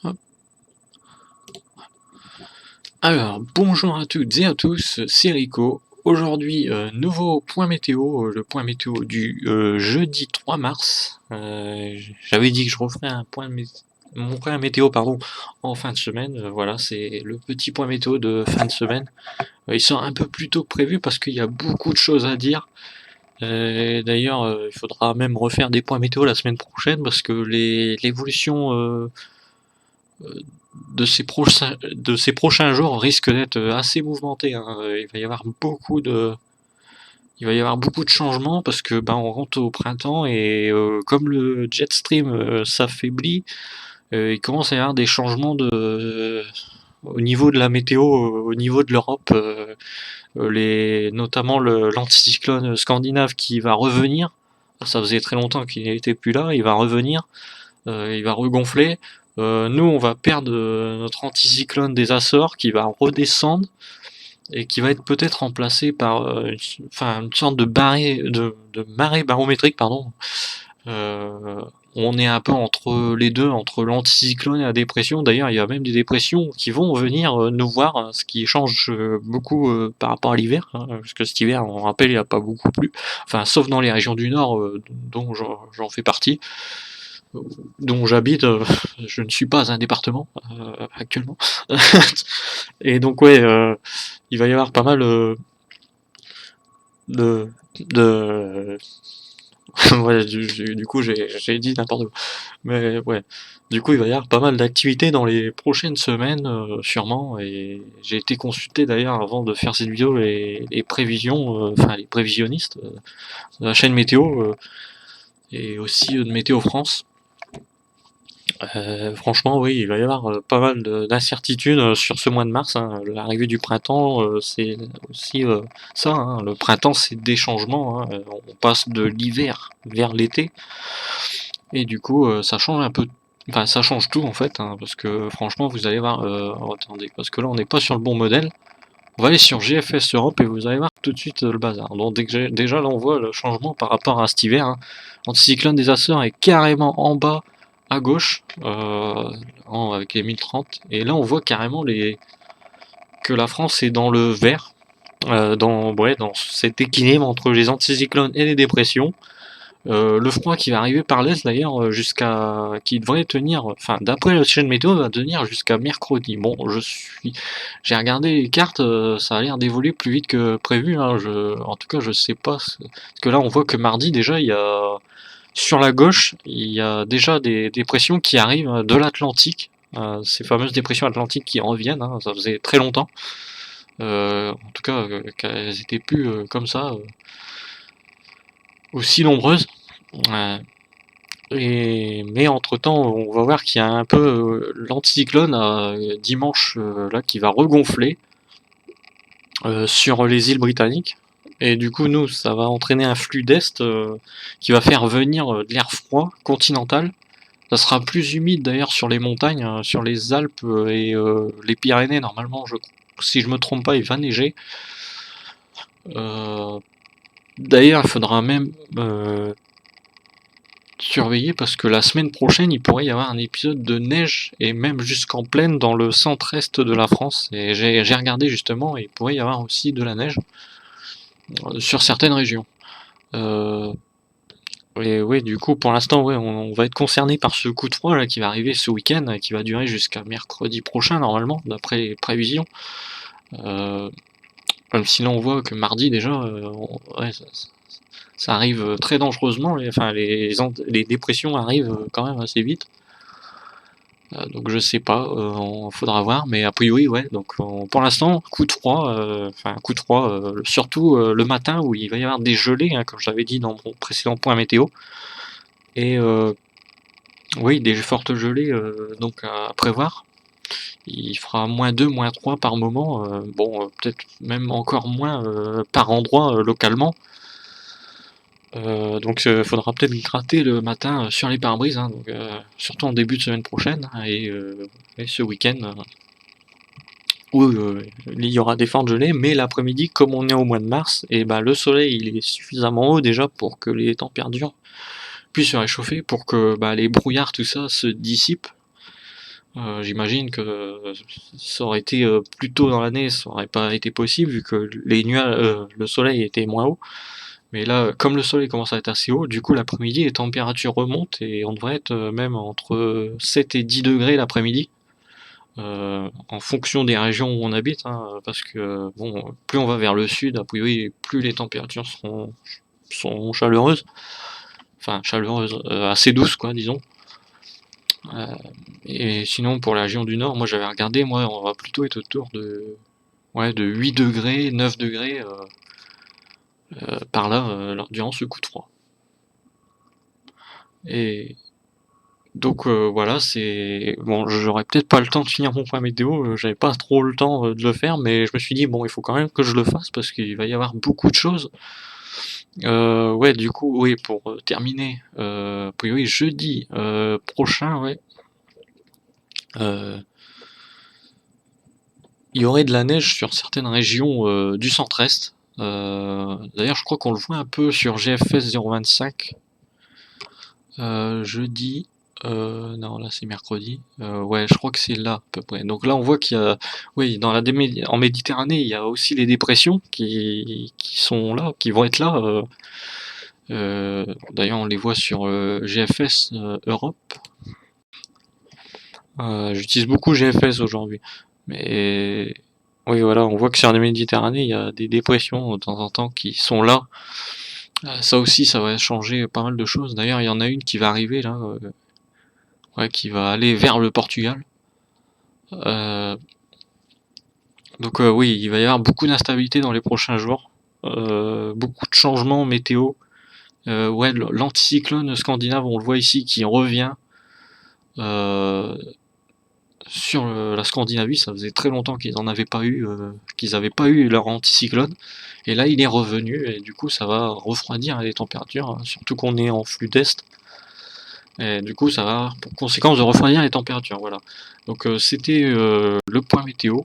Hop. Alors, bonjour à toutes et à tous, c'est Rico. Aujourd'hui, nouveau point météo, le point météo du jeudi 3 mars. J'avais dit que je referais mon point météo en fin de semaine. Voilà, c'est le petit point météo de fin de semaine. Il sort un peu plus tôt que prévu parce qu'il y a beaucoup de choses à dire. D'ailleurs, il faudra même refaire des points météo la semaine prochaine parce que l'évolution de ces prochains jours risque d'être assez mouvementé, hein. Il va y avoir beaucoup de changements parce que on rentre au printemps et comme le jet stream s'affaiblit, il commence à y avoir des changements au niveau de la météo, au niveau de l'Europe, notamment l'anticyclone scandinave qui va revenir. Ça faisait très longtemps qu'il n'était plus là, il va revenir, il va regonfler. Nous, on va perdre notre anticyclone des Açores qui va redescendre et qui va être peut-être remplacé par une sorte de marée barométrique, pardon. On est un peu entre les deux, entre l'anticyclone et la dépression. D'ailleurs, il y a même des dépressions qui vont venir nous voir, ce qui change beaucoup par rapport à l'hiver, hein, parce que cet hiver, on rappelle, il n'y a pas beaucoup plu. Enfin, sauf dans les régions du Nord, dont j'en fais partie, dont j'habite. Je ne suis pas un département actuellement. Et donc, ouais, il va y avoir pas mal de, de ouais, du coup, j'ai dit n'importe quoi. Mais ouais, du coup, il va y avoir pas mal d'activités dans les prochaines semaines, sûrement. Et j'ai été consulté d'ailleurs avant de faire cette vidéo les prévisions, les prévisionnistes de la chaîne météo et aussi de Météo France. Franchement, oui, il va y avoir pas mal d'incertitudes sur ce mois de mars, hein. L'arrivée du printemps, c'est aussi ça, hein. Le printemps, c'est des changements, hein. On passe de l'hiver vers l'été, et du coup, ça change un peu. Enfin, ça change tout en fait, hein, parce que franchement, vous allez voir. Attendez, parce que là, on n'est pas sur le bon modèle. On va aller sur GFS Europe et vous allez voir tout de suite le bazar. Donc, déjà, là, on voit le changement par rapport à cet hiver, hein. L'anticyclone des Açores est carrément en bas à gauche, avec les 1030. Et là, on voit carrément que la France est dans le vert, dans cet équilibre entre les anticyclones et les dépressions. Le froid qui va arriver par l'est d'ailleurs qui devrait tenir, enfin d'après la chaîne météo, va tenir jusqu'à mercredi. Bon, j'ai regardé les cartes, ça a l'air d'évoluer plus vite que prévu, hein. En tout cas, je sais pas, parce que là on voit que mardi déjà sur la gauche, il y a déjà des dépressions qui arrivent de l'Atlantique, ces fameuses dépressions atlantiques qui reviennent, hein. Ça faisait très longtemps, en tout cas qu'elles étaient plus comme ça, aussi nombreuses. Euh, mais entre-temps, on va voir qu'il y a un peu l'anticyclone dimanche là qui va regonfler sur les îles britanniques. Et du coup, nous, ça va entraîner un flux d'est qui va faire venir de l'air froid continental. Ça sera plus humide d'ailleurs sur les montagnes, sur les Alpes et les Pyrénées. Normalement, si je me trompe pas, il va neiger. D'ailleurs, il faudra même surveiller parce que la semaine prochaine, il pourrait y avoir un épisode de neige et même jusqu'en plaine dans le centre-est de la France. Et j'ai regardé justement, et il pourrait y avoir aussi de la neige sur certaines régions. Et oui, du coup, pour l'instant, ouais, on va être concerné par ce coup de froid là qui va arriver ce week-end, qui va durer jusqu'à mercredi prochain normalement, d'après les prévisions. Même si là on voit que mardi déjà, ouais, ça arrive très dangereusement. Les dépressions arrivent quand même assez vite. Donc je sais pas, faudra voir, mais a priori ouais. Donc pour l'instant, coup de froid, coup de froid, surtout le matin où il va y avoir des gelées, hein, comme je l'avais dit dans mon précédent point météo. Et oui, des fortes gelées donc à prévoir. Il fera -2, -3 par moment, bon, peut-être même encore moins par endroit localement. Donc faudra peut-être gratter le matin sur les pare-brises, hein, donc, surtout en début de semaine prochaine, hein, et ce week-end où il y aura des fortes gelées, mais l'après-midi, comme on est au mois de mars, et ben le soleil il est suffisamment haut déjà pour que les températures puissent se réchauffer, pour que les brouillards tout ça se dissipent. J'imagine que ça aurait été plus tôt dans l'année, ça aurait pas été possible vu que les nuages, le soleil était moins haut. Mais là, comme le soleil commence à être assez haut, du coup l'après-midi les températures remontent et on devrait être même entre 7 et 10 degrés l'après-midi. En fonction des régions où on habite, hein, parce que bon, plus on va vers le sud, a priori, plus les températures sont chaleureuses, enfin chaleureuses, assez douces quoi, disons. Euh, et sinon pour la région du nord, moi j'avais regardé, moi on va plutôt être autour de, ouais, de 8 degrés, 9 degrés par là durant ce coup de froid. Et donc voilà, c'est bon, j'aurais peut-être pas le temps de finir mon point météo, j'avais pas trop le temps de le faire, mais je me suis dit bon, il faut quand même que je le fasse parce qu'il va y avoir beaucoup de choses. Ouais, du coup, oui, pour terminer, puis oui, jeudi prochain, ouais, il y aurait de la neige sur certaines régions du centre-est. D'ailleurs, je crois qu'on le voit un peu sur GFS 025. Jeudi, non, là c'est mercredi. Ouais, je crois que c'est là à peu près. Donc là, on voit qu'il y a, oui, en Méditerranée, il y a aussi les dépressions qui sont là, qui vont être là. D'ailleurs, on les voit sur GFS Europe. J'utilise beaucoup GFS aujourd'hui. Mais oui, voilà, on voit que sur la Méditerranée, il y a des dépressions de temps en temps qui sont là. Ça aussi, ça va changer pas mal de choses. D'ailleurs, il y en a une qui va arriver là, ouais, qui va aller vers le Portugal. Euh, donc oui, il va y avoir beaucoup d'instabilité dans les prochains jours. Beaucoup de changements météo. Ouais, l'anticyclone scandinave, on le voit ici, qui revient. Euh, sur la Scandinavie, ça faisait très longtemps qu'ils en avaient pas eu, qu'ils n'avaient pas eu leur anticyclone. Et là, il est revenu et du coup, ça va refroidir les températures, hein, surtout qu'on est en flux d'est. Et du coup, ça va avoir pour conséquence de refroidir les températures. Voilà. Donc, c'était le point météo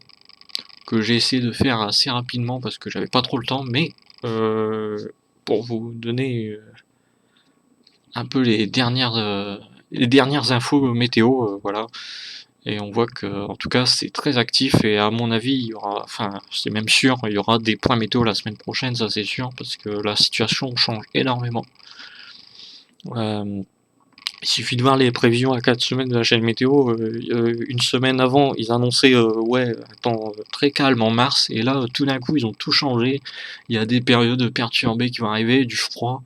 que j'ai essayé de faire assez rapidement parce que j'avais pas trop le temps, mais euh, pour vous donner un peu les dernières infos météo, voilà. Et on voit que, en tout cas, c'est très actif et à mon avis, il y aura, enfin, c'est même sûr, il y aura des points météo la semaine prochaine, ça c'est sûr, parce que la situation change énormément. Il suffit de voir les prévisions à 4 semaines de la chaîne météo. Une semaine avant, ils annonçaient ouais, un temps très calme en mars, et là, tout d'un coup, ils ont tout changé. Il y a des périodes perturbées qui vont arriver, du froid,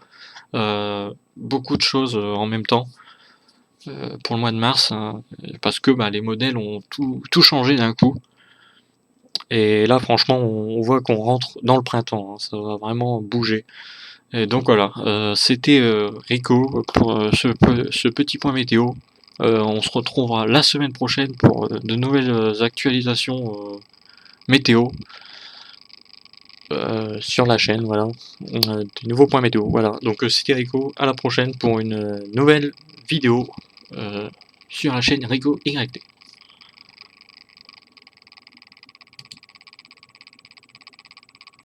beaucoup de choses en même temps. Pour le mois de mars, hein, parce que bah, les modèles ont tout changé d'un coup. Et là, franchement, on voit qu'on rentre dans le printemps, hein, ça va vraiment bouger. Et donc voilà, c'était Rico pour ce petit point météo. On se retrouvera la semaine prochaine pour de nouvelles actualisations météo sur la chaîne, voilà. Des nouveaux points météo, voilà. Donc c'était Rico, à la prochaine pour une nouvelle vidéo sur la chaîne Rico YT.